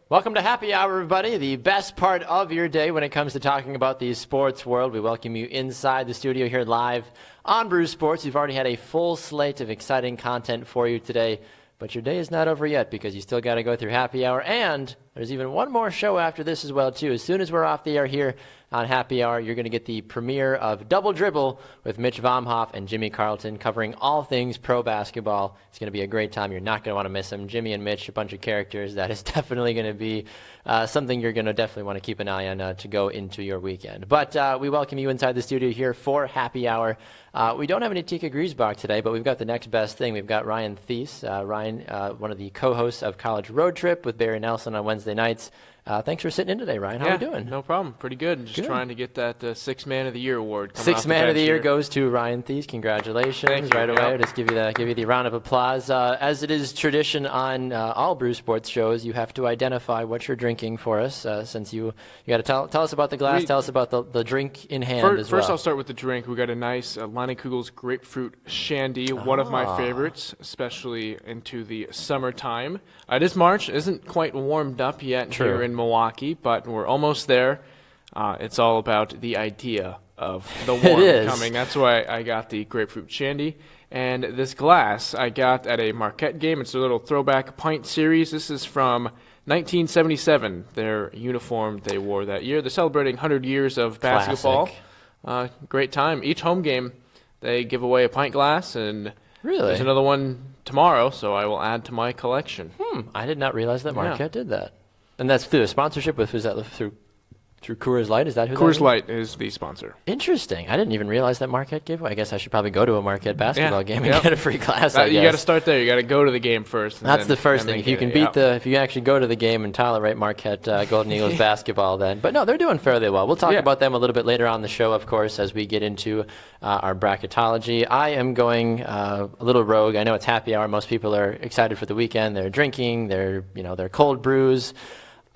Welcome to Happy Hour, everybody, the best part of your day when it comes to talking about the sports world. We welcome you inside the studio here live on Brew Sports. We've already had a full slate of exciting content for you today, but your day is not over yet because you still got to go through Happy Hour, and there's even one more show after this as well, too. As soon as we're off the air here on Happy Hour, you're going to get the premiere of Double Dribble with Mitch Vomhoff and Jimmy Carlton covering all things pro basketball. It's going to be a great time. You're not going to want to miss them. Jimmy and Mitch, a bunch of characters. That is definitely going to be something you're going to definitely want to keep an eye on to go into your weekend. But we welcome you inside the studio here for Happy Hour. We don't have any Tika Griesbach today, but we've got the next best thing. We've got Ryan Thies. Ryan, one of the co-hosts of College Road Trip with Barry Nelson on Wednesday nights. Thanks for sitting in today, Ryan. How are you doing? No problem. Pretty good. Just trying to get that Sixth Man of the Year award. Sixth Man of the Year goes to Ryan Thies. Congratulations. Thank you. Right away. I'll just give you the round of applause. As it is tradition on all Brew Sports shows, you have to identify what you're drinking for us. Since you got to tell us about the glass, tell us about the drink in hand as well. First, I'll start with the drink. We got a nice Leinenkugel's Grapefruit Shandy, one of my favorites, especially into the summertime. It is March. It isn't quite warmed up yet here in Milwaukee, but we're almost there. It's all about the idea of the warm coming. That's why I got the Grapefruit Shandy. And this glass I got at a Marquette game. It's a little throwback pint series. This is from 1977, their uniform they wore that year. They're celebrating 100 years of basketball. Great time. Each home game, they give away a pint glass, and there's another one tomorrow, so I will add to my collection. I did not realize that Marquette did that. And that's through a sponsorship with, was that through Coors Light? Is that who Coors Light is the sponsor. Interesting. I didn't even realize that Marquette gave away. I guess I should probably go to a Marquette basketball game and get a free glass. You got to start there. You got to go to the game first. That's the first thing. If you can if you actually go to the game and tolerate Marquette Golden Eagles basketball, then. But no, they're doing fairly well. We'll talk about them a little bit later on the show, of course, as we get into our bracketology. I am going a little rogue. I know it's Happy Hour. Most people are excited for the weekend. They're drinking. They're cold brews.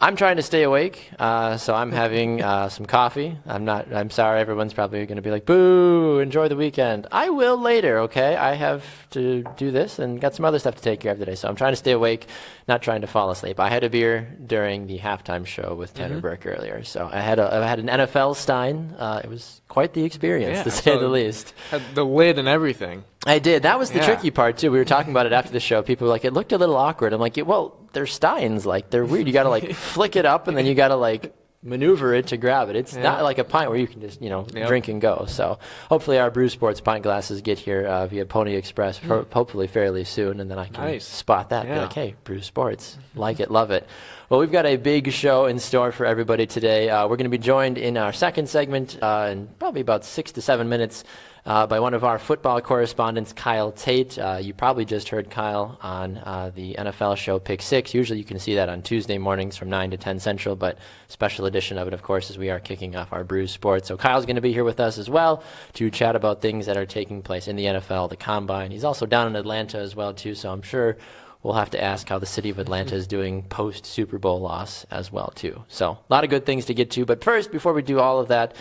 I'm trying to stay awake, so I'm having some coffee. I'm sorry, everyone's probably going to be like, boo, enjoy the weekend. I will later, okay? I have to do this and got some other stuff to take care of today, so I'm trying to stay awake, not trying to fall asleep. I had a beer during the halftime show with Tanner Burke earlier, so I had an NFL Stein. It was quite the experience, to say the least. Had the lid and everything. I did. That was the tricky part, too. We were talking about it after the show. People were like, it looked a little awkward. I'm like, well, they're Steins. Like, they're weird. You got to, flick it up, and then you got to, maneuver it to grab it. It's not like a pint where you can just, drink and go. So hopefully our Brew Sports pint glasses get here via Pony Express, hopefully fairly soon, and then I can spot that and be like, hey, Brew Sports, like it, love it. Well, we've got a big show in store for everybody today. We're going to be joined in our second segment in probably about 6 to 7 minutes by one of our football correspondents, Kyle Tait. You probably just heard Kyle on the NFL show Pick 6. Usually you can see that on Tuesday mornings from 9 to 10 Central, but special edition of it, of course, as we are kicking off our Brew Sports. So Kyle's going to be here with us as well to chat about things that are taking place in the NFL, the Combine. He's also down in Atlanta as well, too, so I'm sure we'll have to ask how the city of Atlanta is doing post-Super Bowl loss as well, too. So a lot of good things to get to. But first, before we do all of that,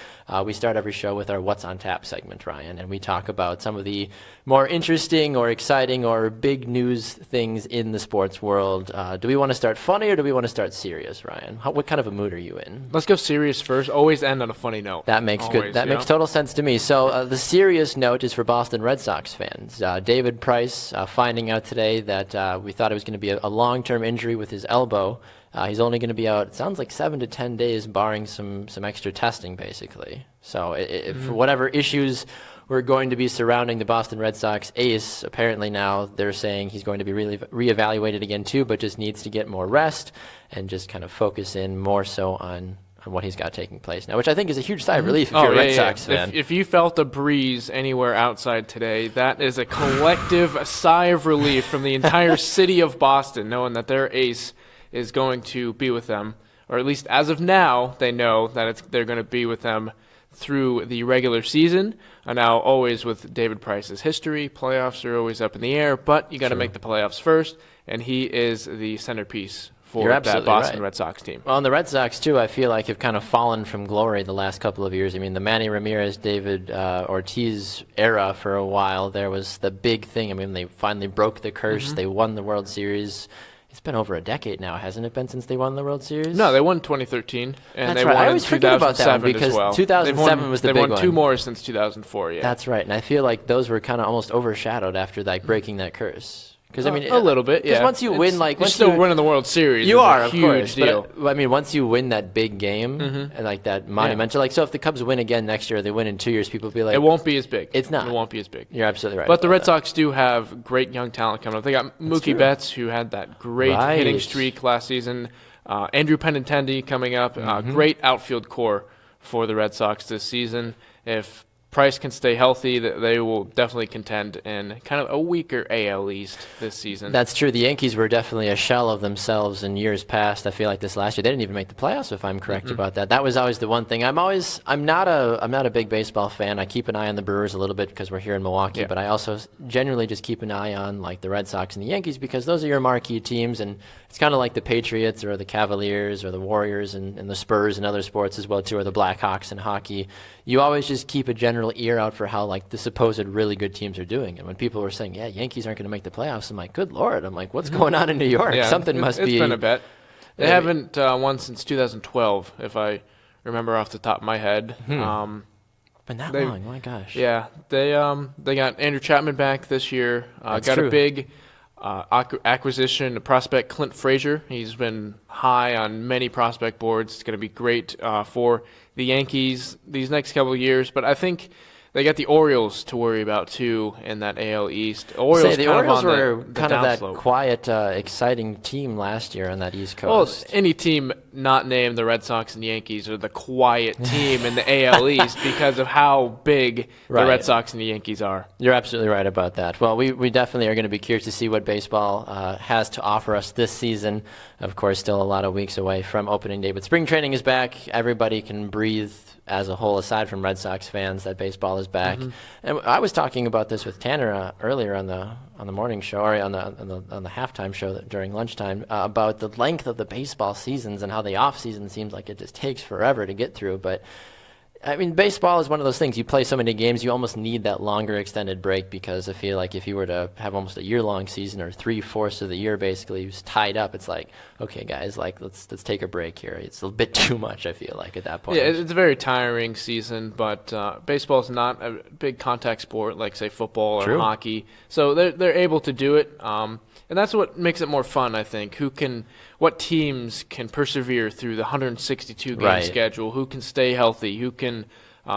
we start every show with our What's on Tap segment, Ryan. And we talk about some of the more interesting or exciting or big news things in the sports world. Do we want to start funny or do we want to start serious, Ryan? What kind of a mood are you in? Let's go serious first. Always end on a funny note. That makes makes total sense to me. So the serious note is for Boston Red Sox fans. David Price finding out today that we thought it was going to be a long-term injury with his elbow. He's only going to be out, it sounds like 7 to 10 days, barring some extra testing, basically. So for whatever issues were going to be surrounding the Boston Red Sox ace, apparently now they're saying he's going to be reevaluated again, too, but just needs to get more rest and just kind of focus in more so on what he's got taking place now, which I think is a huge sigh of relief if you're a Red Sox fan. If you felt a breeze anywhere outside today, that is a collective sigh of relief from the entire city of Boston, knowing that their ace is going to be with them, or at least as of now, they know that they're going to be with them through the regular season. And now, always with David Price's history, playoffs are always up in the air, but you got to make the playoffs first, and he is the centerpiece for that Boston Red Sox team. Well, and the Red Sox, too, I feel like have kind of fallen from glory the last couple of years. I mean, the Manny Ramirez, David Ortiz era for a while, there was the big thing. I mean, they finally broke the curse. They won the World Series. It's been over a decade now, hasn't it been, since they won the World Series? No, they won 2013, and That's they right. won I always in forget about that 2007 one, because as well. 2007 was the big one. They've won 2 more since 2004, yeah. That's right, and I feel like those were kind of almost overshadowed after breaking that curse. Because I mean, a little bit, yeah. Because once you win, you're still winning the World Series. You are, a of huge course. deal. But I mean, once you win that big game and like that monumental, like, so if the Cubs win again next year, they win in 2 years, people will be like, it won't be as big. It's not. It won't be as big. You're absolutely right. But the Red Sox do have great young talent coming up. They got Mookie Betts, who had that great hitting streak last season. Andrew Benintendi coming up. Great outfield core for the Red Sox this season. If Price can stay healthy, they will definitely contend in kind of a weaker AL East this season. That's true. The Yankees were definitely a shell of themselves in years past. I feel like this last year they didn't even make the playoffs, if I'm correct about that. That was always the one thing. I'm not a big baseball fan. I keep an eye on the Brewers a little bit because we're here in Milwaukee, but I also generally just keep an eye on like the Red Sox and the Yankees, because those are your marquee teams, and it's kind of like the Patriots or the Cavaliers or the Warriors and the Spurs and other sports as well too, or the Blackhawks in hockey. You always just keep a general ear out for how like the supposed really good teams are doing. And when people were saying, yeah, Yankees aren't going to make the playoffs, I'm like, good Lord. I'm like, what's going on in New York? Something must be. It's been a bet. They haven't won since 2012, if I remember off the top of my head. Been that long? My gosh. Yeah, they got Andrew Chapman back this year. Got true. a big acquisition, a prospect, Clint Frazier. He's been high on many prospect boards. It's going to be great for the Yankees these next couple of years. But I think they got the Orioles to worry about too in that AL East. The Orioles were kind of that quiet, exciting team last year on that East Coast. Well, any team not named the Red Sox and Yankees are the quiet team in the AL East because of how big the Red Sox and the Yankees are. You're absolutely right about that. Well, we definitely are going to be curious to see what baseball has to offer us this season. Of course, still a lot of weeks away from opening day, but spring training is back. Everybody can breathe as a whole, aside from Red Sox fans, that baseball is back. And I was talking about this with Tanner earlier on the morning show, or on the halftime show during lunchtime, about the length of the baseball seasons and how the off season seems like it just takes forever to get through. But I mean, baseball is one of those things. You play so many games, you almost need that longer extended break, because I feel like if you were to have almost a year-long season, or 3/4 of the year basically was tied up, it's like, okay, guys, like let's take a break here. It's a bit too much, I feel like, at that point. Yeah, it's a very tiring season, but baseball is not a big contact sport like, say, football or hockey. So they're able to do it. And that's what makes it more fun, I think. What teams can persevere through the 162 game schedule? Who can stay healthy? Who can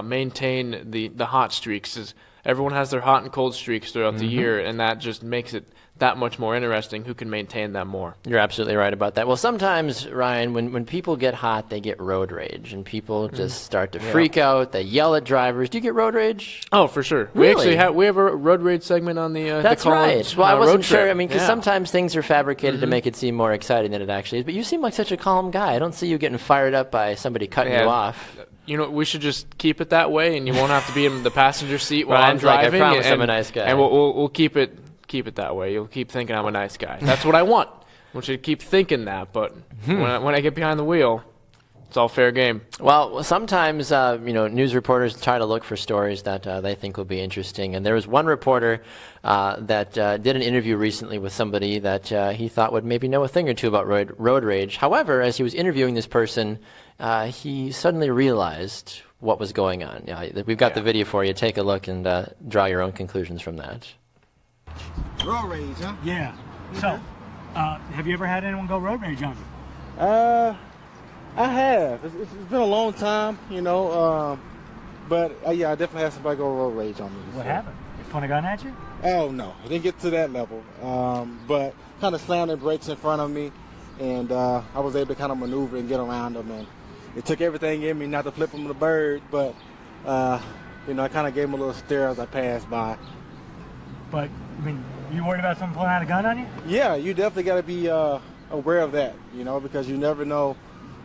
maintain the hot streaks? 'Cause everyone has their hot and cold streaks throughout the year, and that just makes it that much more interesting. Who can maintain them more? You're absolutely right about that. Well, sometimes, Ryan, when people get hot, they get road rage, and people just start to freak out. They yell at drivers. Do you get road rage? Oh, for sure. Really? We have a road rage segment on the That's the right. Well, I wasn't sure. Trip. I mean, because sometimes things are fabricated to make it seem more exciting than it actually is. But you seem like such a calm guy. I don't see you getting fired up by somebody cutting you off. You know, we should just keep it that way, and you won't have to be in the passenger seat while Ryan's I'm driving. Like, I promise I'm a nice guy. And we'll keep it that way. You'll keep thinking I'm a nice guy. That's what I want. I want you to keep thinking that. But when I get behind the wheel, it's all fair game. Well, sometimes news reporters try to look for stories that they think will be interesting. And there was one reporter that did an interview recently with somebody that he thought would maybe know a thing or two about road rage. However, as he was interviewing this person, he suddenly realized what was going on. We've got the video for you. Take a look and draw your own conclusions from that. Road rage, huh? Yeah. So, have you ever had anyone go road rage on you? I have. It's been a long time, but yeah, I definitely had somebody go road rage on me. What happened? They point a gun at you? Oh no, I didn't get to that level. But kind of slammed their brakes in front of me, and I was able to kind of maneuver and get around them. And it took everything in me not to flip them the bird, but I kind of gave them a little stare as I passed by. But I mean, you worried about someone pulling out a gun on you? Yeah, you definitely got to be aware of that, because you never know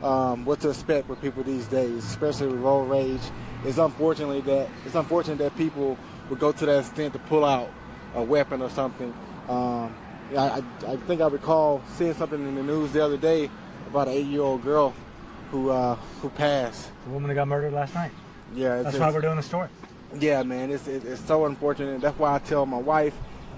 what to expect with people these days, especially with road rage. It's unfortunate that people would go to that extent to pull out a weapon or something. I think I recall seeing something in the news the other day about an 8-year-old girl who passed. The woman that got murdered last night. Yeah, that's why we're doing the story. Yeah, man, it's so unfortunate. That's why I tell my wife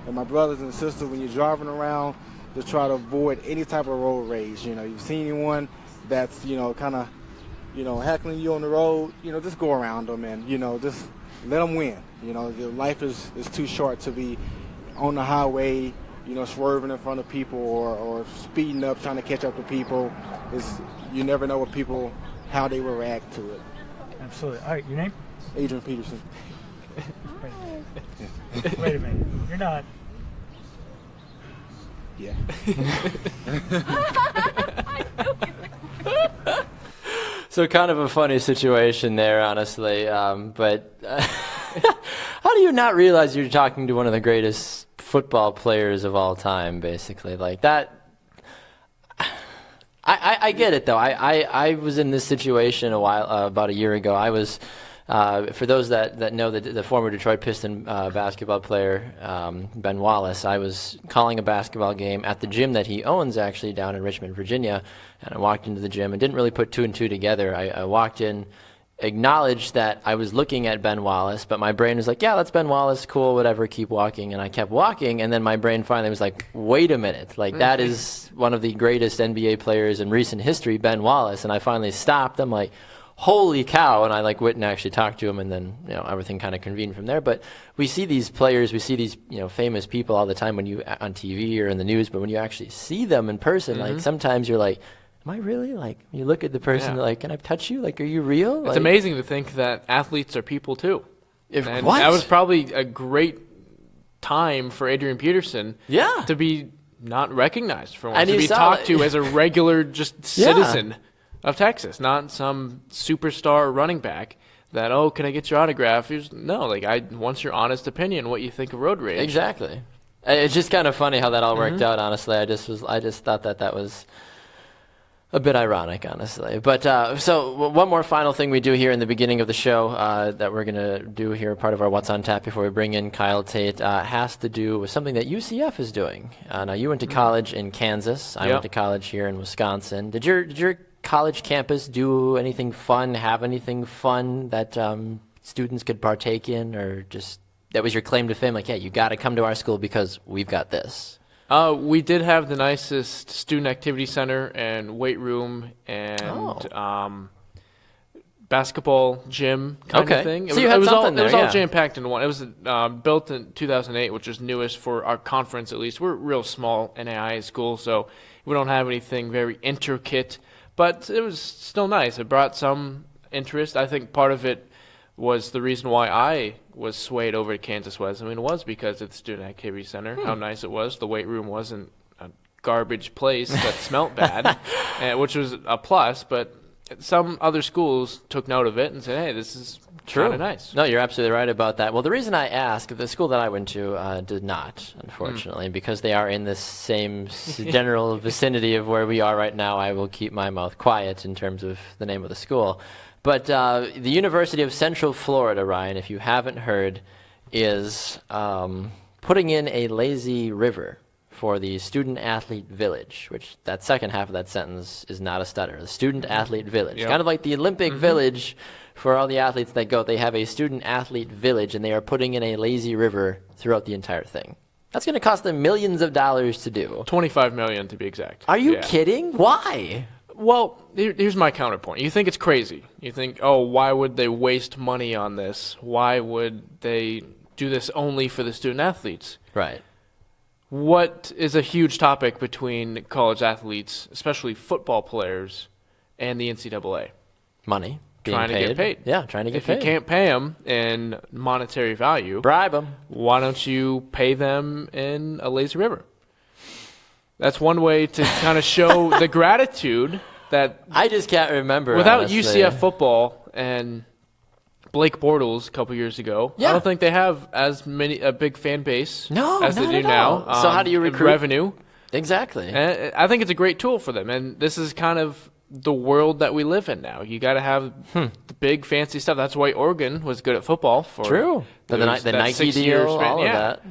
and my brothers and sisters, when you're driving around, to try to avoid any type of road rage. You've seen anyone that's, kind of, heckling you on the road, just go around them and, just let them win. Your life is too short to be on the highway, swerving in front of people or speeding up, trying to catch up to people. You never know how they will react to it. Absolutely. All right, your name? Adrian Peterson. Wait a minute. You're not. Yeah. So kind of a funny situation there, honestly. But how do you not realize you're talking to one of the greatest football players of all time, basically? Like that. I get it, though. I was in this situation about a year ago. I was, for those that know the former Detroit Piston basketball player, Ben Wallace, I was calling a basketball game at the gym that he owns, actually, down in Richmond, Virginia. And I walked into the gym and didn't really put two and two together. I walked in, acknowledged that I was looking at Ben Wallace, but my brain was like, yeah, that's Ben Wallace, cool, whatever, keep walking. And I kept walking, and then my brain finally was like, wait a minute, like that is one of the greatest NBA players in recent history, Ben Wallace. And I finally stopped. I'm like, holy cow. And I went and actually talked to him, and then everything kind of convened from there. But we see these players, we see these famous people all the time when you on TV or in the news, but when you actually see them in person, like sometimes you're like, am I really? Like, you look at the person, like, can I touch you? Like, are you real? It's amazing to think that athletes are people, too. And what? That was probably a great time for Adrian Peterson to be not recognized for once, to be talked to as a regular just citizen of Texas, not some superstar running back that, oh, can I get your autograph? No, like, I want your honest opinion, what you think of road rage. Exactly. It's just kind of funny how that all worked out, honestly. I just thought that was a bit ironic, honestly. But so one more final thing we do here in the beginning of the show that we're going to do here, part of our What's on Tap before we bring in Kyle Tait, has to do with something that UCF is doing. Now, you went to college in Kansas. I went to college here in Wisconsin. Did your college campus do anything fun, have anything fun that students could partake in, or just that was your claim to fame? Like, yeah, you got to come to our school because we've got this. We did have the nicest student activity center and weight room and basketball gym kind of thing. So you had something there. It was all jam-packed into one. It was built in 2008, which is newest for our conference at least. We're a real small NAIA school, so we don't have anything very intricate, but it was still nice. It brought some interest. I think part of it was the reason why I was swayed over to Kansas West. I mean, it was because of the Student Activity Center, how nice it was. The weight room wasn't a garbage place that smelt bad, which was a plus, but some other schools took note of it and said, hey, this is kind of nice. No, you're absolutely right about that. Well, the reason I ask, the school that I went to did not, unfortunately, because they are in the same general vicinity of where we are right now. I will keep my mouth quiet in terms of the name of the school. But the University of Central Florida, Ryan, if you haven't heard, is putting in a lazy river for the student-athlete village, which that second half of that sentence is not a stutter. The student-athlete village. Kind of like the Olympic village for all the athletes that go. They have a student-athlete village, and they are putting in a lazy river throughout the entire thing. That's going to cost them millions of dollars to do. $25 million to be exact. Are you kidding? Why? Well, here's my counterpoint. You think it's crazy. You think, oh, why would they waste money on this? Why would they do this only for the student athletes? Right. What is a huge topic between college athletes, especially football players, and the NCAA? Money. Trying to get paid. Yeah, trying to get paid. If you can't pay them in monetary value, bribe them. Why don't you pay them in a lazy river? That's one way to kind of show the gratitude that I just can't remember. Without honestly. UCF football and Blake Bortles a couple years ago, I don't think they have as a big fan base as they do now. So how do you recruit revenue? Exactly. And I think it's a great tool for them, and this is kind of the world that we live in now. You got to have the big fancy stuff. That's why Oregon was good at football for the Nike deal, all of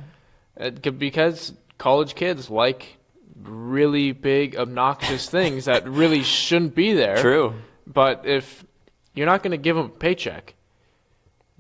that. Because college kids like really big, obnoxious things that really shouldn't be there. True. But if you're not going to give them a paycheck,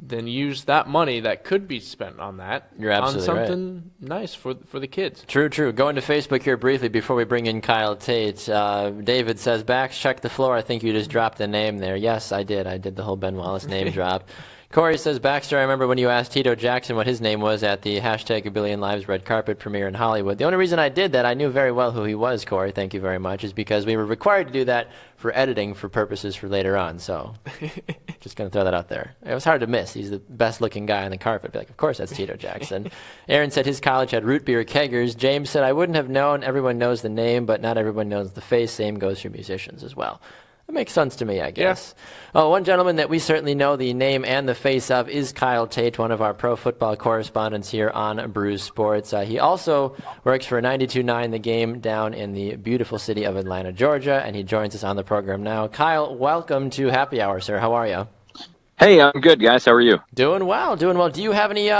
then use that money that could be spent on that You're absolutely on something nice for the kids. True. Going to Facebook here briefly before we bring in Kyle Tait. David says, Bax, check the floor. I think you just dropped a name there. Yes, I did. I did the whole Ben Wallace name drop. Corey says, Baxter, I remember when you asked Tito Jackson what his name was at the hashtag A Billion Lives red carpet premiere in Hollywood. The only reason I did that, I knew very well who he was, Corey, thank you very much, is because we were required to do that for editing for purposes for later on. So just going to throw that out there. It was hard to miss. He's the best looking guy on the carpet. Be like, of course, that's Tito Jackson. Aaron said his college had root beer keggers. James said, I wouldn't have known. Everyone knows the name, but not everyone knows the face. Same goes for musicians as well. That makes sense to me, I guess. Yeah. One gentleman that we certainly know the name and the face of is Kyle Tait, one of our pro football correspondents here on Brews Sports. He also works for 92.9 The Game down in the beautiful city of Atlanta, Georgia, and he joins us on the program now. Kyle, welcome to Happy Hour, sir. How are you? Hey, I'm good, guys. How are you? Doing well. Do you have any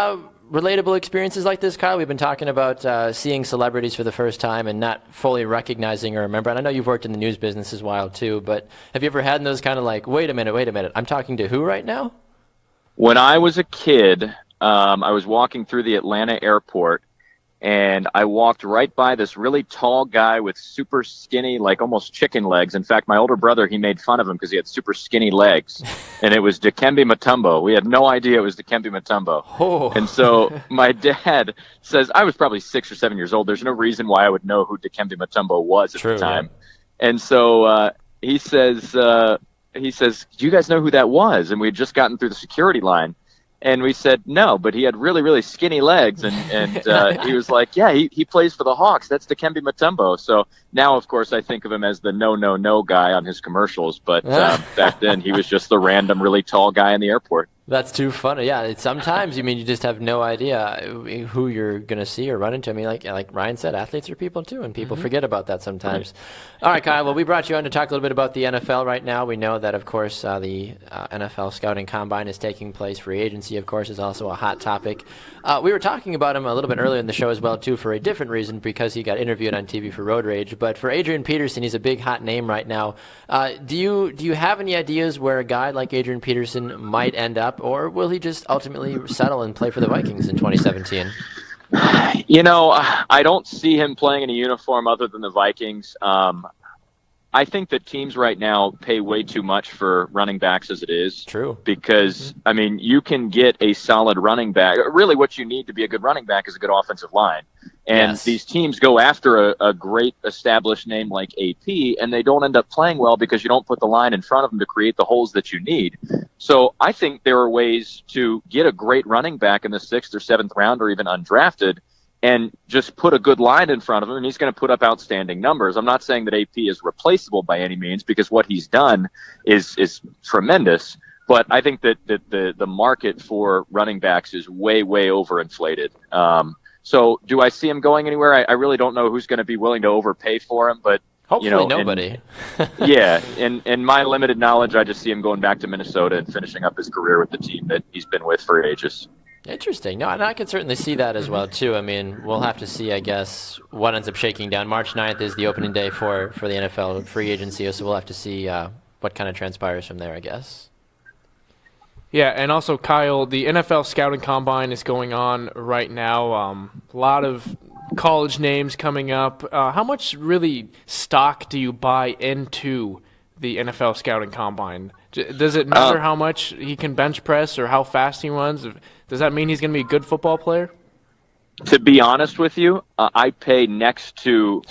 relatable experiences like this, Kyle? We've been talking about seeing celebrities for the first time and not fully recognizing or remember. And I know you've worked in the news business as well, too, but have you ever had those kind of like, wait a minute, I'm talking to who right now? When I was a kid, I was walking through the Atlanta airport, and I walked right by this really tall guy with super skinny, like almost chicken legs. In fact, my older brother, he made fun of him because he had super skinny legs. And it was Dikembe Mutombo. We had no idea it was Dikembe Mutombo. Oh. And so my dad says, I was probably 6 or 7 years old. There's no reason why I would know who Dikembe Mutombo was at the time. Yeah. And so he says, do you guys know who that was? And we had just gotten through the security line. And we said no, but he had really, really skinny legs, and he was like, yeah, he plays for the Hawks. That's Dikembe Mutombo. So now, of course, I think of him as the no guy on his commercials, but back then he was just the random, really tall guy in the airport. That's too funny. Yeah, sometimes you just have no idea who you're going to see or run into. I mean, like Ryan said, athletes are people too, and people forget about that sometimes. Right. All right, Kyle, well, we brought you on to talk a little bit about the NFL right now. We know that, of course, the NFL Scouting Combine is taking place. Free agency, of course, is also a hot topic. We were talking about him a little bit earlier in the show as well, too, for a different reason, because he got interviewed on TV for Road Rage. But for Adrian Peterson, he's a big, hot name right now. Do you have any ideas where a guy like Adrian Peterson might end up, or will he just ultimately settle and play for the Vikings in 2017? I don't see him playing in a uniform other than the Vikings. I think that teams right now pay way too much for running backs as it is. True. Because, I mean, you can get a solid running back. Really what you need to be a good running back is a good offensive line. And these teams go after a great established name like AP, and they don't end up playing well because you don't put the line in front of them to create the holes that you need. So I think there are ways to get a great running back in the 6th or 7th round or even undrafted and just put a good line in front of him, and he's going to put up outstanding numbers. I'm not saying that AP is replaceable by any means, because what he's done is tremendous. But I think that the market for running backs is way, way overinflated. So do I see him going anywhere? I really don't know who's going to be willing to overpay for him, but hopefully nobody. In my limited knowledge, I just see him going back to Minnesota and finishing up his career with the team that he's been with for ages. Interesting. No, and I can certainly see that as well, too. I mean, we'll have to see, I guess, what ends up shaking down. March 9th is the opening day for the NFL free agency, so we'll have to see what kind of transpires from there, I guess. Yeah, and also, Kyle, the NFL Scouting Combine is going on right now. A lot of college names coming up. How much really stock do you buy into the NFL Scouting Combine? Does it matter how much he can bench press or how fast he runs? Does that mean he's going to be a good football player? To be honest with you, I pay next to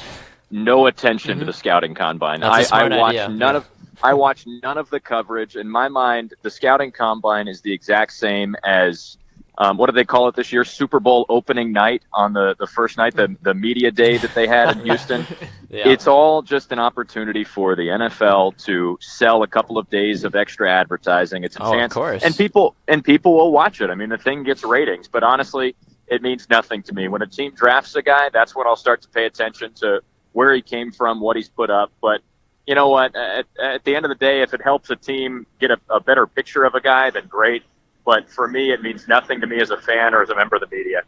no attention to the Scouting Combine. That's a smart idea. I watch none of the coverage. In my mind, the Scouting Combine is the exact same as what do they call it this year? Super Bowl opening night on the first night, the media day that they had in Houston. Yeah. It's all just an opportunity for the NFL to sell a couple of days of extra advertising. It's a chance, of course. and people will watch it. I mean, the thing gets ratings, but honestly, it means nothing to me. When a team drafts a guy, that's when I'll start to pay attention to where he came from, what he's put up. But you know what? At the end of the day, if it helps a team get a better picture of a guy, then great. But for me, it means nothing to me as a fan or as a member of the media.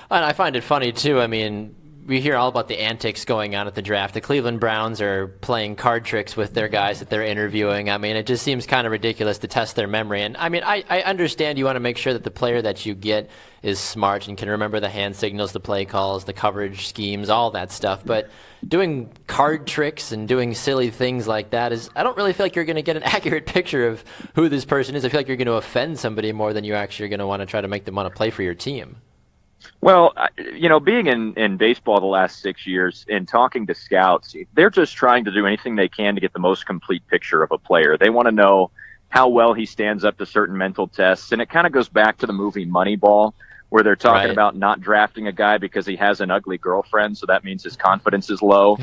And I find it funny, too. I mean, we hear all about the antics going on at the draft. The Cleveland Browns are playing card tricks with their guys that they're interviewing. I mean, it just seems kind of ridiculous to test their memory. And I mean, I understand you want to make sure that the player that you get is smart and can remember the hand signals, the play calls, the coverage schemes, all that stuff. But doing card tricks and doing silly things like that I don't really feel like you're going to get an accurate picture of who this person is. I feel like you're going to offend somebody more than you actually are going to want to try to make them want to play for your team. Well, being in baseball the last 6 years and talking to scouts, they're just trying to do anything they can to get the most complete picture of a player. They want to know how well he stands up to certain mental tests. And it kind of goes back to the movie Moneyball, where they're talking about not drafting a guy because he has an ugly girlfriend, so that means his confidence is low.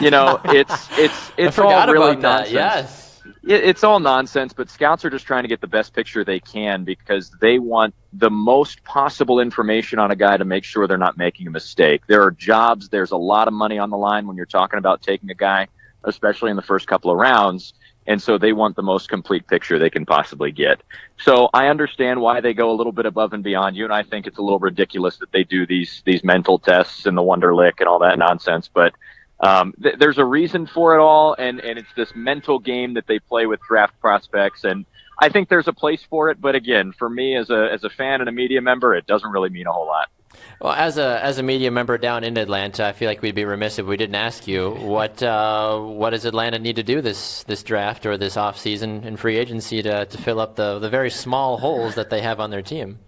It's all really nonsense. Yes. It's all nonsense, but scouts are just trying to get the best picture they can because they want the most possible information on a guy to make sure they're not making a mistake. There are jobs. There's a lot of money on the line when you're talking about taking a guy, especially in the first couple of rounds. And so they want the most complete picture they can possibly get. So I understand why they go a little bit above and beyond. You and I think it's a little ridiculous that they do these mental tests and the Wonderlic and all that nonsense. But there's a reason for it all, and it's this mental game that they play with draft prospects. And I think there's a place for it. But again, for me as a fan and a media member, it doesn't really mean a whole lot. Well, as a media member down in Atlanta, I feel like we'd be remiss if we didn't ask you what does Atlanta need to do this draft or this offseason in free agency to fill up the very small holes that they have on their team?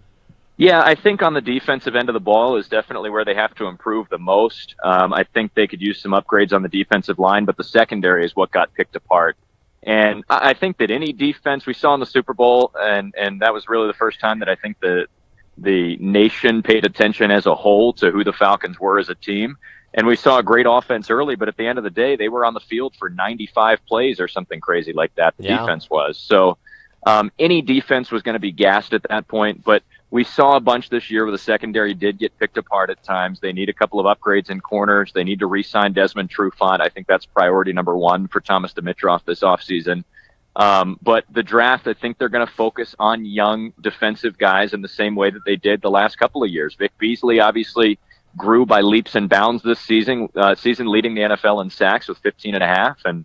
Yeah, I think on the defensive end of the ball is definitely where they have to improve the most. I think they could use some upgrades on the defensive line, but the secondary is what got picked apart. And I think that any defense we saw in the Super Bowl, and that was really the first time that I think the nation paid attention as a whole to who the Falcons were as a team. And we saw a great offense early, but at the end of the day, they were on the field for 95 plays or something crazy like that. The defense was. So any defense was going to be gassed at that point, but we saw a bunch this year where the secondary did get picked apart at times. They need a couple of upgrades in corners. They need to re-sign Desmond Trufant. I think that's priority number one for Thomas Dimitroff this offseason. But the draft, I think they're going to focus on young defensive guys in the same way that they did the last couple of years. Vic Beasley obviously grew by leaps and bounds this season leading the NFL in sacks with 15.5. And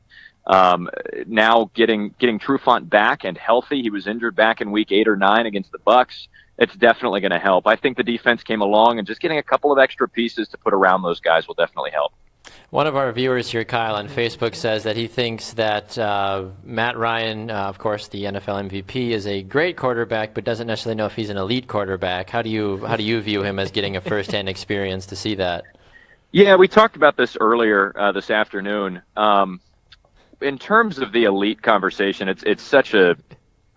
now getting Trufant back and healthy. He was injured back in week 8 or 9 against the Bucs. It's definitely going to help. I think the defense came along, and just getting a couple of extra pieces to put around those guys will definitely help. One of our viewers here, Kyle, on Facebook says that he thinks that Matt Ryan, of course, the NFL MVP, is a great quarterback, but doesn't necessarily know if he's an elite quarterback. How do you view him as getting a firsthand experience to see that? Yeah, we talked about this earlier this afternoon. In terms of the elite conversation, it's such a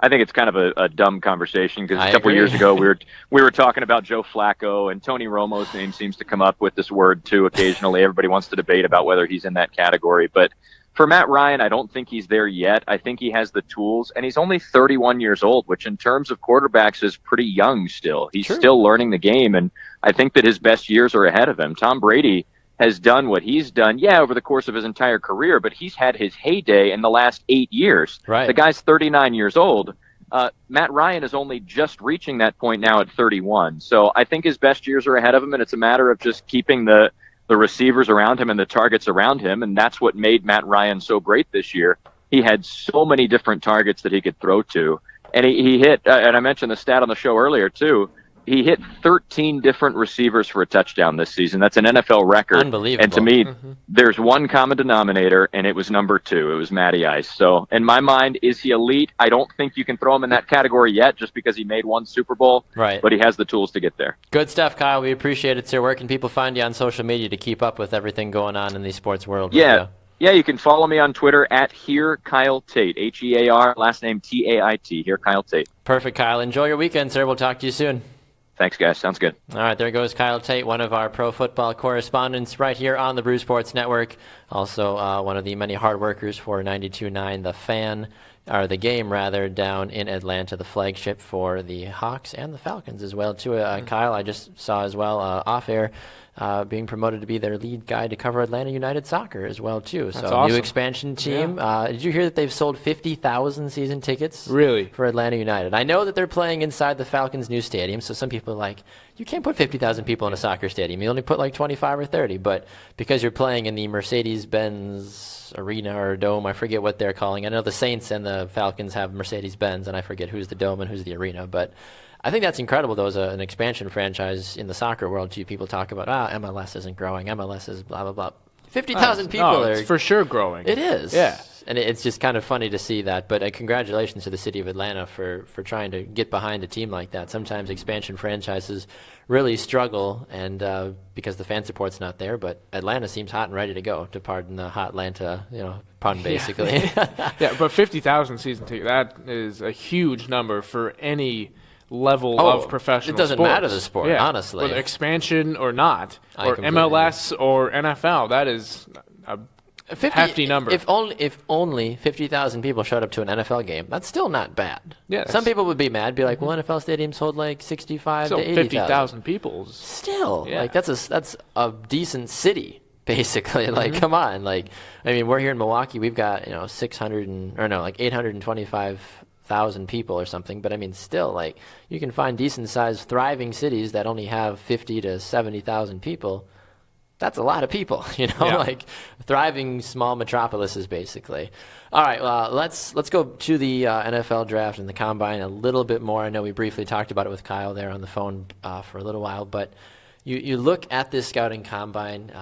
I think it's kind of a dumb conversation because a couple of years ago we were talking about Joe Flacco, and Tony Romo's name seems to come up with this word too occasionally. Everybody wants to debate about whether he's in that category. But for Matt Ryan, I don't think he's there yet. I think he has the tools, and he's only 31 years old, which in terms of quarterbacks is pretty young still. He's still learning the game, and I think that his best years are ahead of him. Tom Brady has done what he's done, over the course of his entire career, but he's had his heyday in the last 8 years. Right. The guy's 39 years old. Matt Ryan is only just reaching that point now at 31. So I think his best years are ahead of him, and it's a matter of just keeping the receivers around him and the targets around him, and that's what made Matt Ryan so great this year. He had so many different targets that he could throw to, and he hit, and I mentioned the stat on the show earlier too, he hit 13 different receivers for a touchdown this season. That's an NFL record. Unbelievable. And to me, there's one common denominator, and it was number 2. It was Matty Ice. So in my mind, is he elite? I don't think you can throw him in that category yet just because he made one Super Bowl. Right. But he has the tools to get there. Good stuff, Kyle. We appreciate it, sir. Where can people find you on social media to keep up with everything going on in the sports world? Yeah, you can follow me on Twitter at HearKyleTait, H-E-A-R, last name T-A-I-T, Here Kyle Tait. Perfect, Kyle. Enjoy your weekend, sir. We'll talk to you soon. Thanks, guys. Sounds good. All right, there goes Kyle Tait, one of our pro football correspondents right here on the Brew Sports Network. Also one of the many hard workers for 92.9 The Fan, or The Game, rather, down in Atlanta, the flagship for the Hawks and the Falcons as well, too. Kyle, I just saw as well off air, being promoted to be their lead guy to cover Atlanta United soccer as well, too. That's so awesome. New expansion team. Yeah. Did you hear that they've sold 50,000 season tickets? Really? For Atlanta United. I know that they're playing inside the Falcons' new stadium, so some people are like, you can't put 50,000 people in a soccer stadium. You only put like 25 or 30. But because you're playing in the Mercedes-Benz Arena or Dome, I forget what they're calling. I know the Saints and the Falcons have Mercedes-Benz, and I forget who's the Dome and who's the Arena. But I think that's incredible, though, as an expansion franchise in the soccer world. Too. People talk about, MLS isn't growing. MLS is blah, blah, blah. 50,000 people it's for sure growing. It is. Yeah. And it's just kind of funny to see that. But congratulations to the city of Atlanta for trying to get behind a team like that. Sometimes expansion franchises really struggle and because the fan support's not there. But Atlanta seems hot and ready to go, to pardon the hot Atlanta pun, basically. Yeah, but 50,000 season tickets, that is a huge number for any level of professional It doesn't sports. matter the sport, honestly. Whether expansion or not, I or completely MLS or NFL, that is a hefty number. If only 50,000 people showed up to an NFL game, that's still not bad. Yeah, some people would be mad, be like, "Well, NFL stadiums hold like 65 so to 80,000." 50,000 people. Still, Yeah. like that's a decent city, basically. Like, come on, like I mean, we're here in Milwaukee. We've got 825,000 people or something. But I mean, still, like you can find decent sized, thriving cities that only have 50 to 70,000 people. That's a lot of people, like thriving small metropolises, basically. All right, well, let's go to the NFL draft and the combine a little bit more. I know we briefly talked about it with Kyle there on the phone for a little while, but you look at this scouting combine.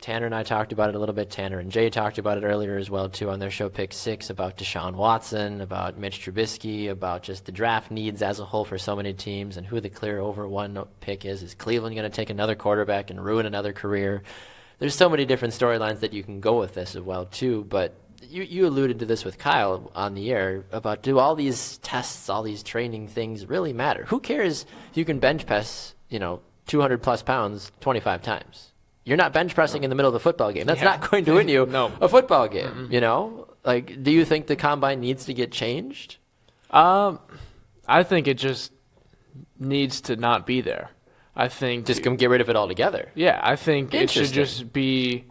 Tanner and I talked about it a little bit. Tanner and Jay talked about it earlier as well, too, on their show Pick 6, about Deshaun Watson, about Mitch Trubisky, about just the draft needs as a whole for so many teams and who the clear over one pick is. Is Cleveland going to take another quarterback and ruin another career? There's so many different storylines that you can go with this as well, too, but you alluded to this with Kyle on the air about, do all these tests, all these training things really matter? Who cares if you can bench press, 200-plus pounds 25 times? You're not bench pressing in the middle of a football game. That's not going to win you a football game, Like, do you think the combine needs to get changed? I think it just needs to not be there. I think just get rid of it altogether. Yeah, I think it should just be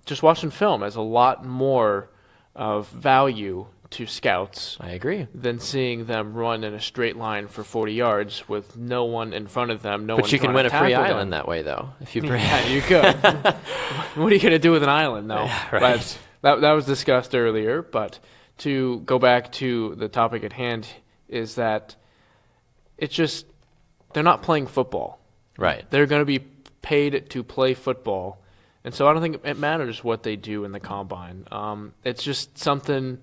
just watching film as a lot more of value to scouts. I agree. Than seeing them run in a straight line for 40 yards with no one in front of them. But you can win a free island that way, though. If you yeah, you could. What are you going to do with an island, though? Yeah, right. But that was discussed earlier. But to go back to the topic at hand is that it's just they're not playing football. Right. They're going to be paid to play football. And so I don't think it matters what they do in the combine. It's just something,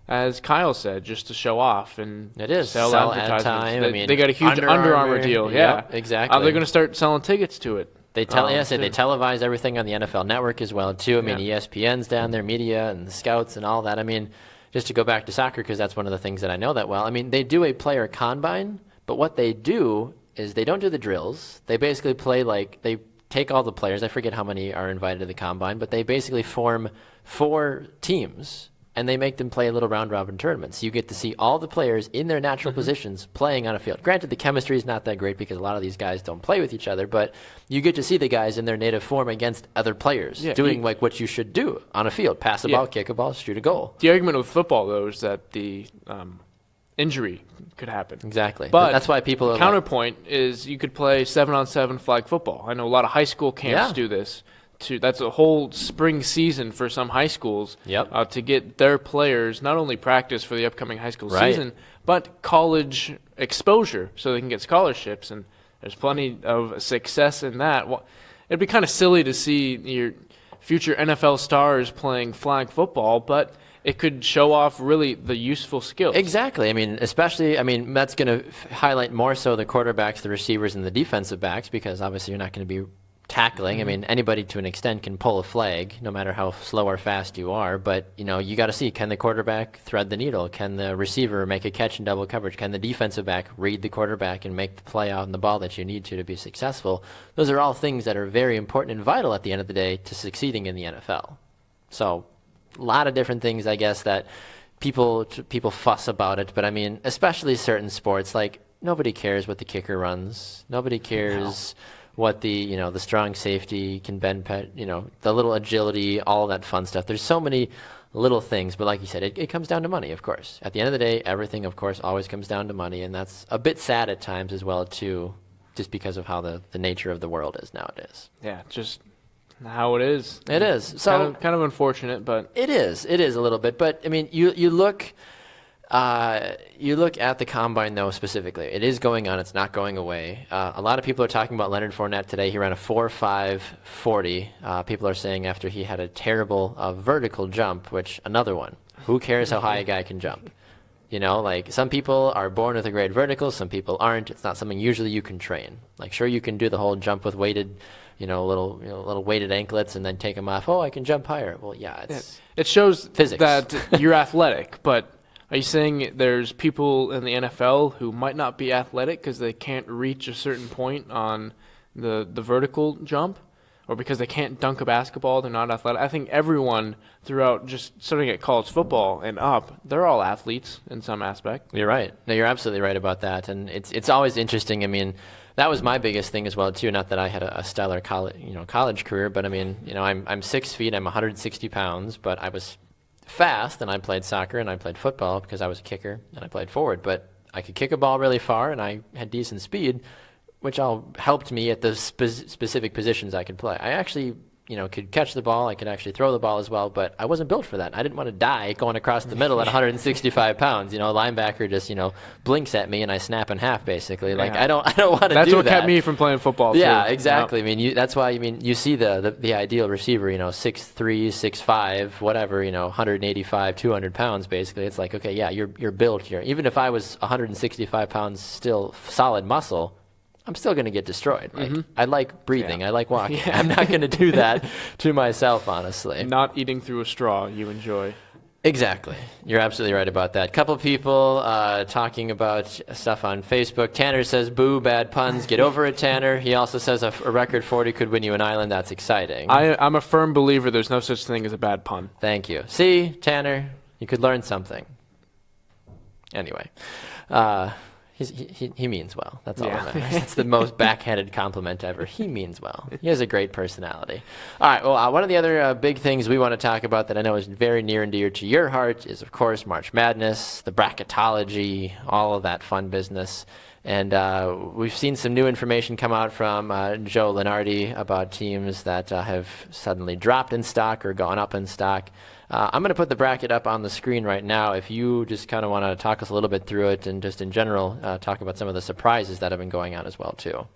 as Kyle said, just to show off and it is sell ad time. They got a huge Under Armour deal. Yep, exactly. They're going to start selling tickets to it. They they televise everything on the NFL Network as well too. I mean, ESPN's down there, media and the scouts and all that. I mean, just to go back to soccer because that's one of the things that I know that well. I mean, they do a player combine, but what they do is they don't do the drills. They basically play like they take all the players. I forget how many are invited to the combine, but they basically form 4 teams. And they make them play a little round-robin tournament. So you get to see all the players in their natural positions playing on a field. Granted, the chemistry is not that great because a lot of these guys don't play with each other, but you get to see the guys in their native form against other players doing like what you should do on a field. Pass a ball, kick a ball, shoot a goal. The argument with football, though, is that the injury could happen. Exactly. But that's why people are counterpoint is you could play 7-on-7 flag football. I know a lot of high school camps do this. That's a whole spring season for some high schools to get their players not only practice for the upcoming high school season, but college exposure so they can get scholarships. And there's plenty of success in that. Well, it'd be kind of silly to see your future NFL stars playing flag football, but it could show off really the useful skills. Exactly. I mean, that's going to highlight more so the quarterbacks, the receivers, and the defensive backs because obviously you're not going to be tackling. I mean, anybody to an extent can pull a flag, no matter how slow or fast you are. But, you got to see, can the quarterback thread the needle? Can the receiver make a catch in double coverage? Can the defensive back read the quarterback and make the play out on the ball that you need to be successful? Those are all things that are very important and vital at the end of the day to succeeding in the NFL. So, a lot of different things, I guess, that people fuss about it. But, I mean, especially certain sports, like nobody cares what the kicker runs. Nobody cares what the strong safety can bend, the little agility, all that fun stuff. There's so many little things, but like you said, it comes down to money, of course. At the end of the day, everything, of course, always comes down to money, and that's a bit sad at times as well, too, just because of how the nature of the world is nowadays. Yeah, just how it is. It is. So kind of unfortunate, but it is. It is a little bit. But I mean, you look at the combine though specifically. It is going on. It's not going away. A lot of people are talking about Leonard Fournette today. He ran a 4.5 40. People are saying after he had a terrible vertical jump, which another one. Who cares how high a guy can jump? You know, like some people are born with a great vertical, some people aren't. It's not something usually you can train. Like sure you can do the whole jump with weighted, little weighted anklets and then take them off. Oh, I can jump higher. Well, yeah, it shows physics. That you're athletic, but are you saying there's people in the NFL who might not be athletic because they can't reach a certain point on the vertical jump? Or because they can't dunk a basketball, they're not athletic? I think everyone throughout just starting at college football and up, they're all athletes in some aspect. You're right. No, you're absolutely right about that. And it's always interesting. I mean, that was my biggest thing as well, too. Not that I had a stellar college career, but I mean, I'm 6 feet, I'm 160 pounds, but I was fast, and I played soccer, and I played football because I was a kicker, and I played forward. But I could kick a ball really far, and I had decent speed, which all helped me at the specific positions I could play. I actually, could catch the ball. I could actually throw the ball as well, but I wasn't built for that. I didn't want to die going across the middle at 165 pounds. A linebacker just, blinks at me and I snap in half basically. Like, I don't want to do that. That's what kept me from playing football, too. Yeah, exactly. Yep. I mean, that's why, you see the ideal receiver, 6'3", 6'5", whatever, 185, 200 pounds basically. It's like, okay, yeah, you're built here. Even if I was 165 pounds, still solid muscle, I'm still going to get destroyed. Like, I like breathing. I like walking. Yeah. I'm not going to do that to myself, honestly. Not eating through a straw, you enjoy. Exactly. You're absolutely right about that. Couple people talking about stuff on Facebook. Tanner says, boo, bad puns. Get over it, Tanner. He also says a record 40 could win you an island. That's exciting. I'm a firm believer there's no such thing as a bad pun. Thank you. See, Tanner, you could learn something. Anyway. He means well. That's all that matters. It's the most backhanded compliment ever. He means well. He has a great personality. All right. Well, one of the other big things we want to talk about that I know is very near and dear to your heart is, of course, March Madness, the bracketology, all of that fun business. And we've seen some new information come out from Joe Lenardi about teams that have suddenly dropped in stock or gone up in stock. I'm going to put the bracket up on the screen right now. If you just kind of want to talk us a little bit through it and just in general talk about some of the surprises that have been going on as well, too.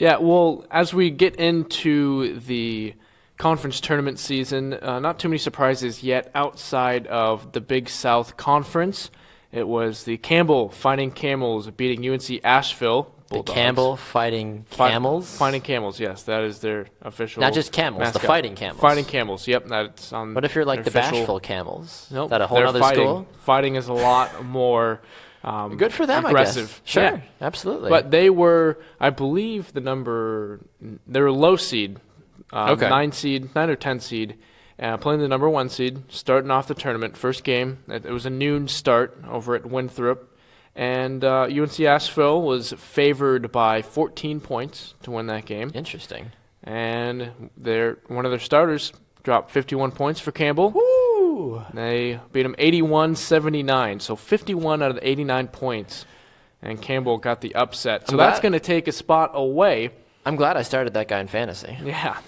Yeah, well, as we get into the conference tournament season, not too many surprises yet outside of the Big South Conference. It was the Campbell Fighting Camels beating UNC Asheville. Bulldogs. The Campbell Fighting Camels? Fighting Camels, yes. That is their official Not just camels, mascot. the Fighting Camels. Fighting Camels, yep. That's on. What if you're like the official... Bashful Camels? Nope. Is that a whole other school? Fighting is a lot more good for them, aggressive. I guess. Sure, yeah. Absolutely. But they were, I believe, they were a low seed, 9 or 10 seed, playing the number 1 seed, starting off the tournament. First game, it was a noon start over at Winthrop. And UNC Asheville was favored by 14 points to win that game. Interesting. And one of their starters dropped 51 points for Campbell. Woo! They beat them 81-79, so 51 out of the 89 points. And Campbell got the upset. So that's going to take a spot away. I'm glad I started that guy in fantasy. Yeah.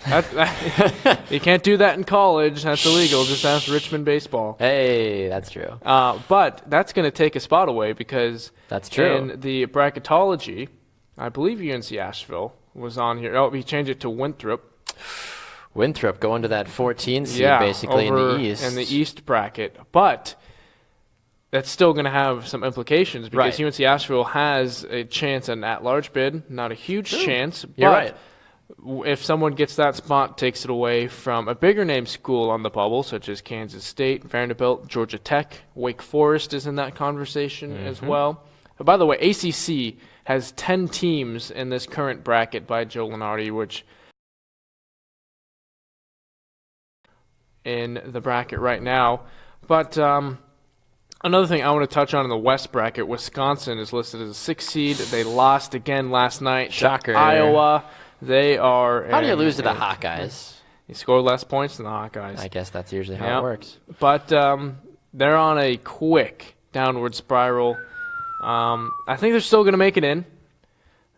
You can't do that in college. That's illegal. Just ask Richmond baseball. Hey, that's true. But that's going to take a spot away because that's true. In the bracketology, I believe UNC Asheville was on here. Oh, he changed it to Winthrop. Winthrop going to that 14 seed basically in the East. In the East bracket. But that's still going to have some implications because UNC Asheville has a chance at an at-large bid. Not a huge chance. You're right. If someone gets that spot, takes it away from a bigger name school on the bubble, such as Kansas State, Vanderbilt, Georgia Tech, Wake Forest is in that conversation as well. But by the way, ACC has 10 teams in this current bracket by Joe Lenardi, which in the bracket right now. But another thing I want to touch on in the West bracket, Wisconsin is listed as a 6th seed. They lost again last night. Shocker. Iowa. They are. How do you lose to the Hawkeyes? You score less points than the Hawkeyes. I guess that's usually how it works. But they're on a quick downward spiral. I think they're still going to make it in.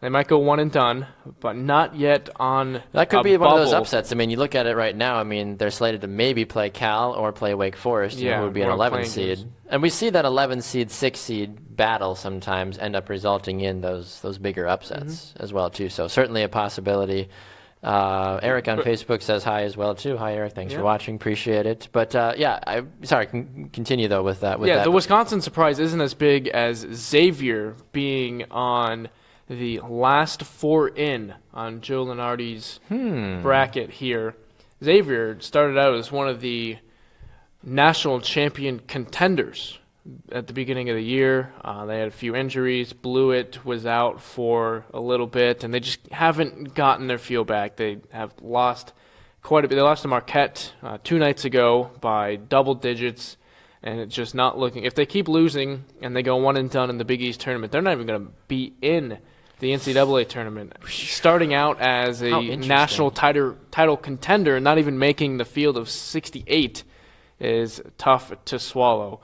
They might go one and done, but not yet on That could a be one of those bubble. upsets. I mean, you look at it right now. I mean, they're slated to maybe play Cal or play Wake Forest, Yeah, who would be an more 11 playing seed. games. And we see that 11 seed, 6 seed battle sometimes end up resulting in those bigger upsets as well too. So certainly a possibility. Eric on Facebook says hi as well too. Hi Eric, thanks for watching, appreciate it. But continue though with that. The Wisconsin surprise isn't as big as Xavier being on the last 4 in on Joe Lunardi's bracket here. Xavier started out as one of the national champion contenders at the beginning of the year. They had a few injuries. Blewett was out for a little bit, and they just haven't gotten their feel back. They have lost quite a bit. They lost to Marquette 2 nights ago by double digits, and it's just not looking. If they keep losing and they go one and done in the Big East tournament, they're not even going to be in the NCAA tournament. Starting out as a national title contender and not even making the field of 68 is tough to swallow.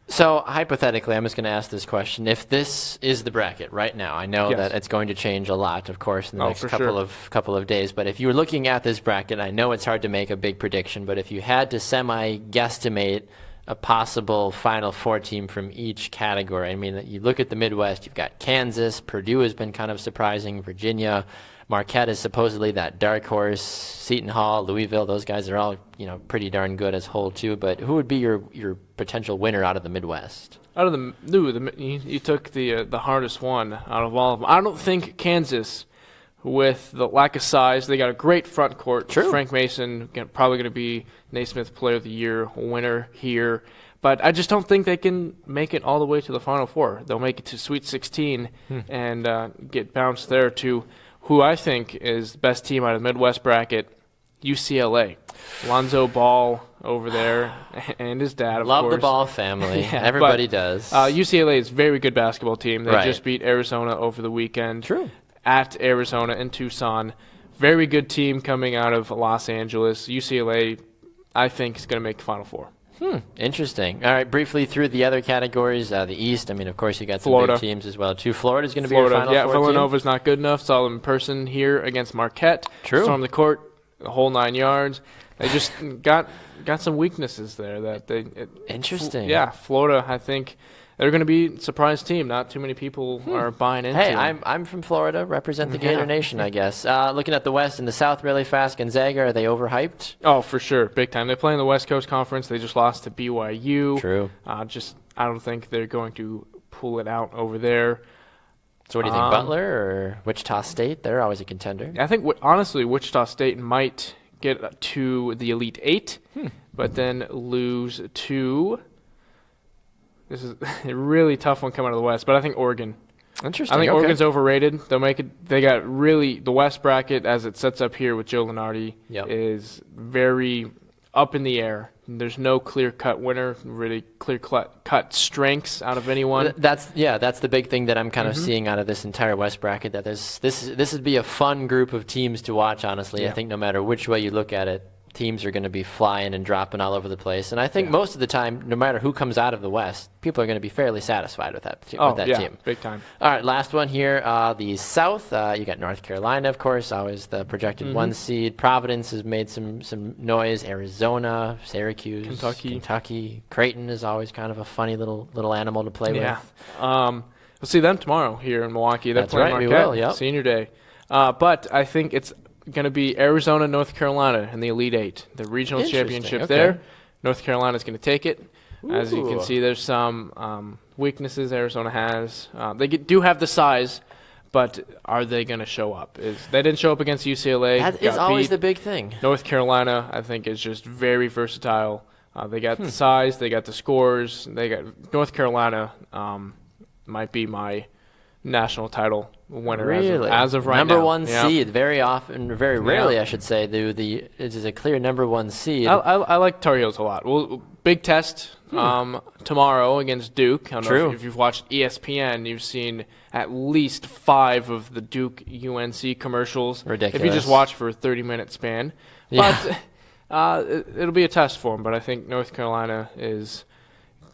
So hypothetically, I'm just going to ask this question: if this is the bracket right now, I know that it's going to change a lot, of course, in the next couple of days. But if you were looking at this bracket, I know it's hard to make a big prediction, but if you had to semi-guesstimate a possible Final Four team from each category, I mean, you look at the Midwest, you've got Kansas, Purdue has been kind of surprising, Virginia, Marquette is supposedly that dark horse, Seton Hall, Louisville, those guys are all, pretty darn good as whole too. But who would be your potential winner out of the Midwest? Out of you took the hardest one out of all of them. I don't think Kansas, with the lack of size, they got a great front court. True. Frank Mason probably going to be Naismith Player of the Year winner here. But I just don't think they can make it all the way to the Final Four. They'll make it to Sweet 16 and get bounced there to who I think is the best team out of the Midwest bracket, UCLA. Lonzo Ball over there and his dad, of course. Love the Ball family. Everybody does. UCLA is a very good basketball team. They just beat Arizona over the weekend. True. At Arizona and Tucson. Very good team coming out of Los Angeles. UCLA, I think, is going to make the Final Four. Interesting. All right, briefly through the other categories. The East, I mean, of course, you got some Florida. big teams as well, too. Florida's going to be your Final Four team? Villanova's not good enough. Saw them in person here against Marquette. True. Stormed the court, the whole 9 yards. They just got some weaknesses there. Interesting. Florida, I think, they're going to be a surprise team. Not too many people are buying into Hey, them. I'm from Florida. Represent the Gator Nation, I guess. Looking at the West and the South really fast, Gonzaga, are they overhyped? Oh, for sure. Big time. They play in the West Coast Conference. They just lost to BYU. True. I don't think they're going to pull it out over there. So what do you think, Butler or Wichita State? They're always a contender. I think, honestly, Wichita State might get to the Elite Eight, but then lose to... This is a really tough one coming out of the West, but I think Oregon. Interesting. I think Oregon's overrated. They'll make it. They got the West bracket as it sets up here with Joe Lunardi is very up in the air. There's no clear-cut winner, really clear-cut strengths out of anyone. That's the big thing that I'm kind of seeing out of this entire West bracket. That this would be a fun group of teams to watch. Honestly, I think no matter which way you look at it, teams are going to be flying and dropping all over the place. And I think most of the time, no matter who comes out of the West, people are going to be fairly satisfied with that team. Big time. All right, last one here. The South, you got North Carolina, of course, always the projected 1 seed. Providence has made some noise. Arizona, Syracuse, Kentucky. Creighton is always kind of a funny little animal to play with. We'll see them tomorrow here in Milwaukee. They're That's playing right, Marquette, we will, senior day. But I think it's going to be Arizona, North Carolina in the Elite Eight, the regional championship there. North Carolina's going to take it. As you can see, there's some weaknesses Arizona has. They do have the size, but are they going to show up? They didn't show up against UCLA. That is always the big thing. North Carolina, I think, is just very versatile. They got the size, they got the scores. They got North Carolina might be my national title winner as of right now. Number 1 seed. Very often, very rarely, I should say, it is a clear number 1 seed. I like Tar Heels a lot. Well, big test tomorrow against Duke. I don't know if you've watched ESPN, you've seen at least 5 of the Duke UNC commercials. Ridiculous. If you just watch for a 30-minute span. But it'll be a test for them. But I think North Carolina is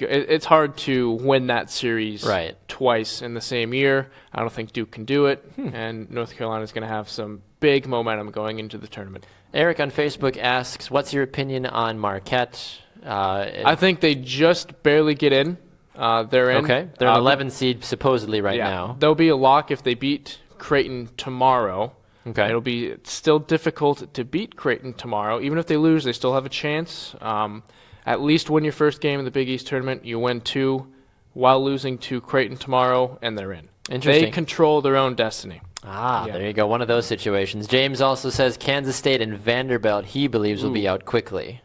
It's hard to win that series twice in the same year. I don't think Duke can do it, and North Carolina is going to have some big momentum going into the tournament. Eric on Facebook asks, what's your opinion on Marquette? I think they just barely get in. They're in. Okay. They're an 11 seed supposedly now. They'll be a lock if they beat Creighton tomorrow. Okay. It'll be still difficult to beat Creighton tomorrow. Even if they lose, they still have a chance. At least win your first game in the Big East tournament. You win 2 while losing to Creighton tomorrow, and they're in. Interesting. They control their own destiny. There you go. One of those situations. James also says Kansas State and Vanderbilt he believes will be out quickly.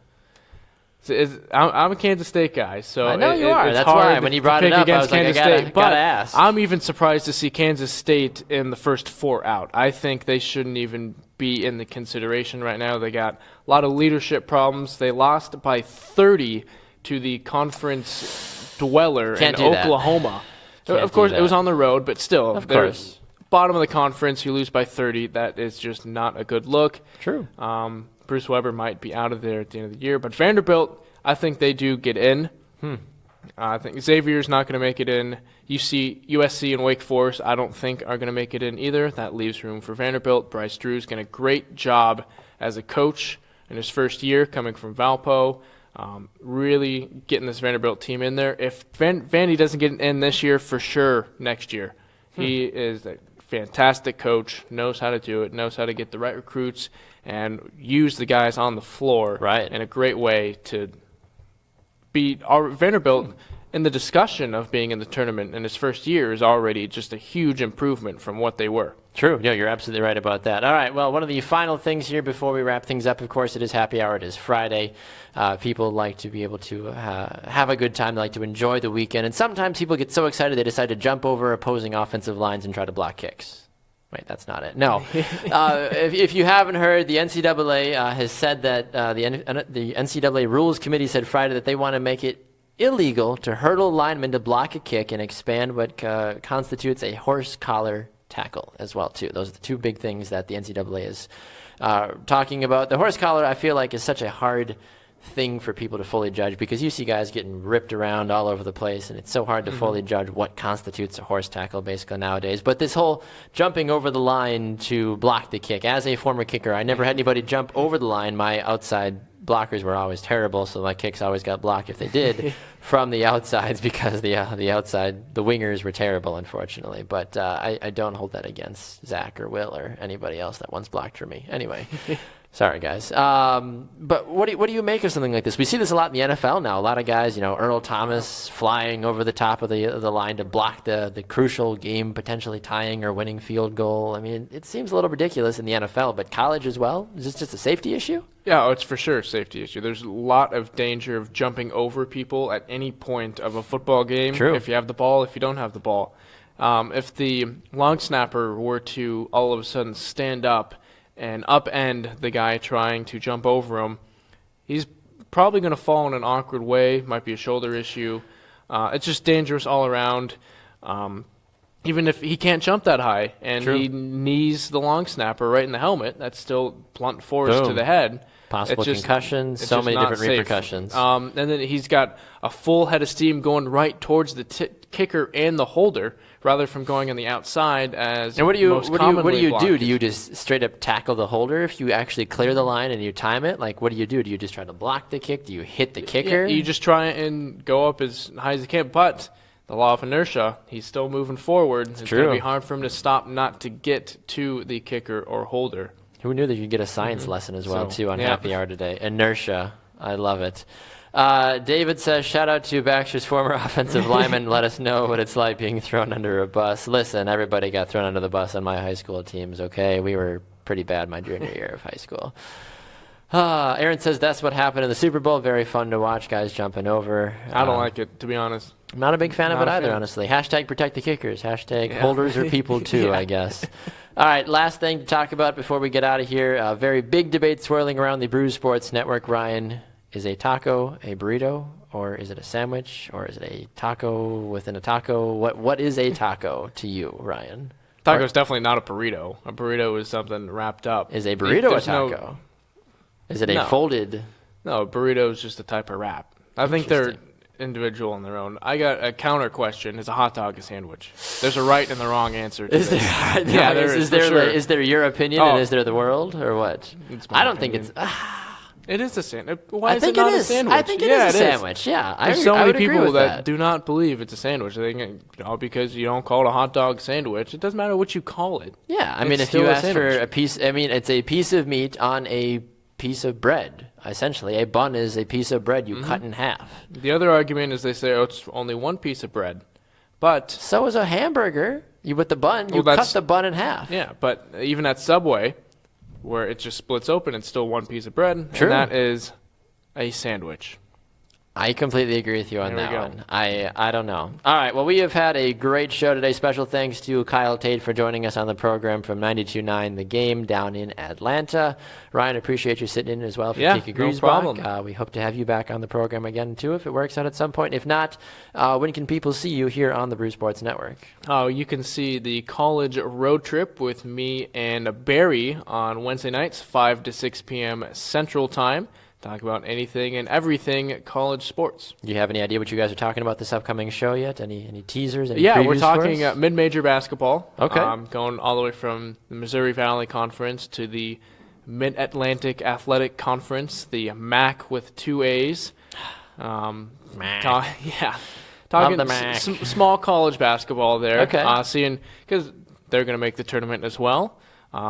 I'm a Kansas State guy, so I know you are. That's why when you brought it up, I was like, I gotta ask. I'm even surprised to see Kansas State in the first 4 out. I think they shouldn't even be in the consideration right now. They got a lot of leadership problems. They lost by 30 to the conference dweller in Oklahoma. Of course, it was on the road, but still, of course. Bottom of the conference, you lose by 30. That is just not a good look. True. Bruce Weber might be out of there at the end of the year. But Vanderbilt, I think they do get in. I think Xavier's not going to make it in. USC and Wake Forest, I don't think are going to make it in either. That leaves room for Vanderbilt. Bryce Drew's done a great job as a coach in his first year coming from Valpo. Really getting this Vanderbilt team in there. If Vandy doesn't get in this year, for sure next year. He is a fantastic coach, knows how to do it, knows how to get the right recruits and use the guys on the floor in a great way to beat Vanderbilt in the discussion of being in the tournament in his first year is already just a huge improvement from what they were. True. No, you're absolutely right about that. All right. Well, one of the final things here before we wrap things up, of course, it is happy hour. It is Friday. People like to be able to have a good time. They like to enjoy the weekend. And sometimes people get so excited they decide to jump over opposing offensive lines and try to block kicks. Wait, that's not it. No. If you haven't heard, the NCAA has said that the NCAA Rules Committee said Friday that they want to make it illegal to hurdle linemen to block a kick and expand what constitutes a horse collar tackle as well, too. Those are the two big things that the NCAA is talking about. The horse collar, I feel like, is such a hard thing for people to fully judge because you see guys getting ripped around all over the place, and it's so hard to fully judge what constitutes a horse tackle basically nowadays. But this whole jumping over the line to block the kick, as a former kicker, I never had anybody jump over the line. My outside blockers were always terrible, so my kicks always got blocked if they did from the outsides because the outside, the wingers were terrible, unfortunately. But I don't hold that against Zach or Will or anybody else that once blocked for me. Anyway. Sorry, guys. But what do you make of something like this? We see this a lot in the NFL now. A lot of guys, Earl Thomas flying over the top of the line to block the crucial game, potentially tying or winning field goal. I mean, it seems a little ridiculous in the NFL, but college as well? Is this just a safety issue? Yeah, it's for sure a safety issue. There's a lot of danger of jumping over people at any point of a football game. True. If you have the ball, if you don't have the ball. If the long snapper were to all of a sudden stand up and upend the guy trying to jump over him, he's probably going to fall in an awkward way. Might be a shoulder issue. It's just dangerous all around. Even if he can't jump that high and he knees the long snapper right in the helmet, that's still blunt force to the head. Possible concussions, so many different repercussions. And then he's got a full head of steam going right towards the kicker and the holder, rather from going on the outside as and what do you blocked. do? Do you just straight up tackle the holder if you actually clear the line and you time it? Like, what do you do? Do you just try to block the kick? Do you hit the kicker? Yeah, you just try and go up as high as you can, but the law of inertia, he's still moving forward. It's going to be hard for him to stop not to get to the kicker or holder. Who knew that you could get a science lesson as well, too, on Happy Hour today? Inertia. I love it. David says, shout out to Baxter's former offensive lineman. Let us know what it's like being thrown under a bus. Listen, everybody got thrown under the bus on my high school teams, okay? We were pretty bad my junior year of high school. Aaron says that's what happened in the Super Bowl. Very fun to watch, guys jumping over. I don't like it, to be honest. I'm not a big fan of it either, honestly. Hashtag protect the kickers. Hashtag holders are people, too, I guess. All right, last thing to talk about before we get out of here. A very big debate swirling around the Brew Sports Network. Ryan, is a taco a burrito, or is it a sandwich, or is it a taco within a taco? What is a taco to you, Ryan? Taco is definitely not a burrito. A burrito is something wrapped up. Is a burrito a taco? Is it a folded? No, a burrito is just a type of wrap. I think individual on their own. I got a counter question. Is a hot dog a sandwich? There's a right and the wrong answer to Is this. there? Yeah, there is. Is there your opinion and is there the world or what? I don't think it's. It is a sandwich. Why I is think it not it a is. sandwich? I think it is a sandwich. Yeah, There's so I many would agree people with that do not believe it's a sandwich. They think, because you don't call it a hot dog sandwich. It doesn't matter what you call it. Yeah, I mean, if you ask for a piece, I mean, it's a piece of meat on a piece of bread. Essentially, a bun is a piece of bread you cut in half. The other argument is they say, it's only one piece of bread. But so is a hamburger. With the bun, you cut the bun in half. Yeah, but even at Subway, where it just splits open, it's still one piece of bread. True. And that is a sandwich. I completely agree with you on There we that go. one. I don't know. All right, well, we have had a great show today. Special thanks to Kyle Tait for joining us on the program from 92.9 The Game down in Atlanta. Ryan, appreciate you sitting in as well for Tiki no problem. We hope to have you back on the program again, too, if it works out at some point. If not, when can people see you here on the Brew Sports Network? Oh, you can see the college road trip with me and Barry on Wednesday nights, 5 to 6 p.m. Central Time. Talk about anything and everything college sports. Do you have any idea what you guys are talking about this upcoming show yet? Any teasers? Any Yeah, previews we're talking for us? mid-major basketball. Okay. Going all the way from the Missouri Valley Conference to the Mid-Atlantic Athletic Conference, the MAC with 2 A's. MAC. Talking Love the MAC. Small college basketball there. Okay. Seeing, because they're going to make the tournament as well.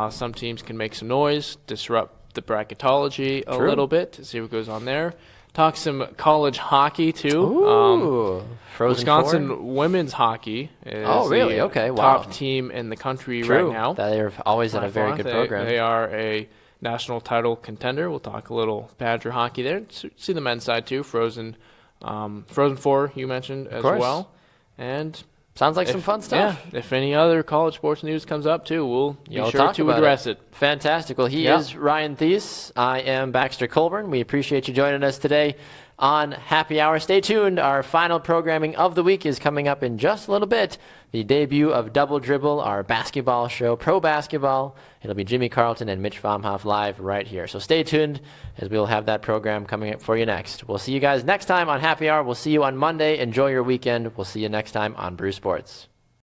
Some teams can make some noise, disrupt the bracketology a little bit to see what goes on there. Talk some college hockey too. Ooh, Frozen Wisconsin Four? women's hockey is really? the Okay, wow. top team in the country True. right now. They're always at a very good program. They are a national title contender. We'll talk a little Badger hockey there. See the men's side too. Frozen 4 you mentioned as well. And sounds like some fun stuff. Yeah, if any other college sports news comes up too, we'll be sure talk to about address it. Fantastic. Well, he is Ryan Thies. I am Baxter Colburn. We appreciate you joining us today on Happy Hour. Stay tuned. Our final programming of the week is coming up in just a little bit. The debut of Double Dribble, our basketball show, pro basketball. It'll be Jimmy Carlton and Mitch Vomhoff live right here. So stay tuned as we'll have that program coming up for you next. We'll see you guys next time on Happy Hour. We'll see you on Monday. Enjoy your weekend. We'll see you next time on Brew Sports.